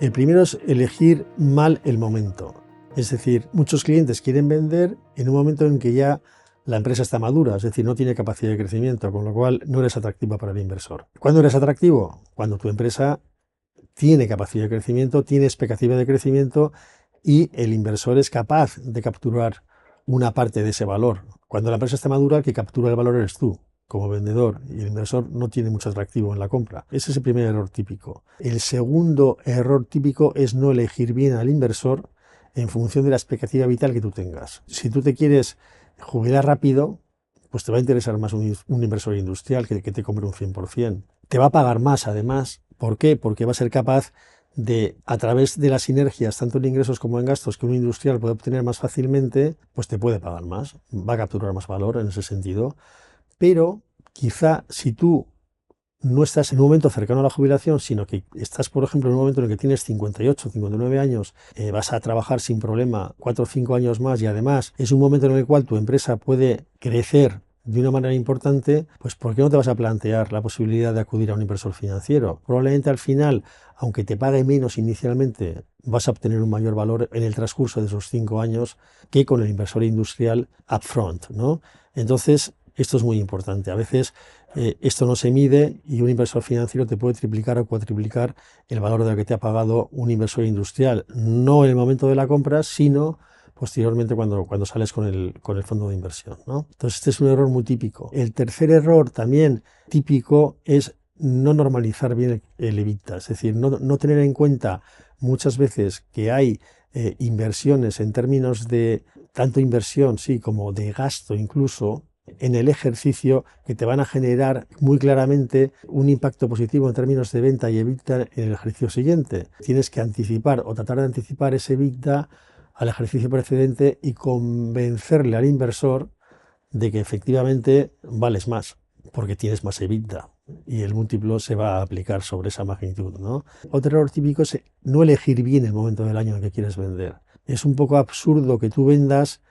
El primero es elegir mal el momento. Es decir, muchos clientes quieren vender en un momento en que ya la empresa está madura, es decir, no tiene capacidad de crecimiento, con lo cual no eres atractiva para el inversor. ¿Cuándo eres atractivo? Cuando tu empresa tiene capacidad de crecimiento, tiene expectativa de crecimiento y el inversor es capaz de capturar una parte de ese valor. Cuando la empresa está madura, el que captura el valor eres tú, como vendedor, y el inversor no tiene mucho atractivo en la compra. Ese es el primer error típico. El segundo error típico es no elegir bien al inversor en función de la expectativa vital que tú tengas. Si tú te quieres jubilar rápido, pues te va a interesar más un inversor industrial que te compre un 100%. Te va a pagar más, además. ¿Por qué? Porque va a ser capaz de, a través de las sinergias, tanto en ingresos como en gastos, que un industrial puede obtener más fácilmente, pues te puede pagar más, va a capturar más valor en ese sentido. Pero quizá si tú no estás en un momento cercano a la jubilación, sino que estás, por ejemplo, en un momento en el que tienes 58, 59 años, vas a trabajar sin problema 4 o 5 años más y además es un momento en el cual tu empresa puede crecer de una manera importante, pues ¿por qué no te vas a plantear la posibilidad de acudir a un inversor financiero? Probablemente al final, aunque te pague menos inicialmente, vas a obtener un mayor valor en el transcurso de esos 5 años que con el inversor industrial upfront, ¿no? Entonces, esto es muy importante. A veces esto no se mide y un inversor financiero te puede triplicar o cuatriplicar el valor de lo que te ha pagado un inversor industrial, no en el momento de la compra, sino posteriormente cuando sales con el fondo de inversión, ¿no? Entonces este es un error muy típico. El tercer error también típico es no normalizar bien el EBITDA, es decir, no tener en cuenta muchas veces que hay inversiones en términos de tanto inversión, sí, como de gasto incluso, en el ejercicio que te van a generar muy claramente un impacto positivo en términos de venta y EBITDA en el ejercicio siguiente. Tienes que anticipar o tratar de anticipar ese EBITDA al ejercicio precedente y convencerle al inversor de que efectivamente vales más, porque tienes más EBITDA y el múltiplo se va a aplicar sobre esa magnitud, ¿no? Otro error típico es no elegir bien el momento del año en el que quieres vender. Es un poco absurdo que tú vendas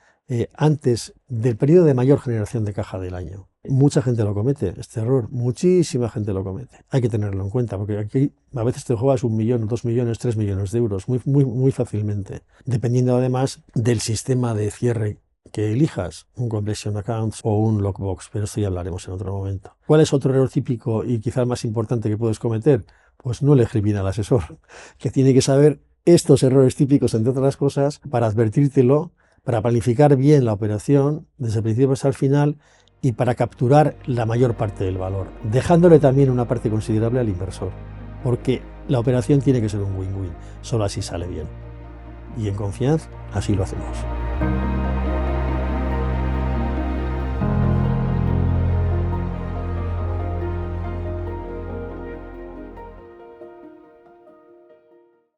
antes del periodo de mayor generación de caja del año. Mucha gente lo comete, este error, muchísima gente lo comete. Hay que tenerlo en cuenta, porque aquí a veces te juegas 1 millón, 2 millones, 3 millones de euros, muy fácilmente, dependiendo además del sistema de cierre que elijas, un completion account o un lockbox, pero esto ya hablaremos en otro momento. ¿Cuál es otro error típico y quizá el más importante que puedes cometer? Pues no elegir bien al asesor, que tiene que saber estos errores típicos, entre otras cosas, para advertírtelo, para planificar bien la operación desde el principio hasta el final y para capturar la mayor parte del valor, dejándole también una parte considerable al inversor, porque la operación tiene que ser un win-win, solo así sale bien. Y en confianza, así lo hacemos.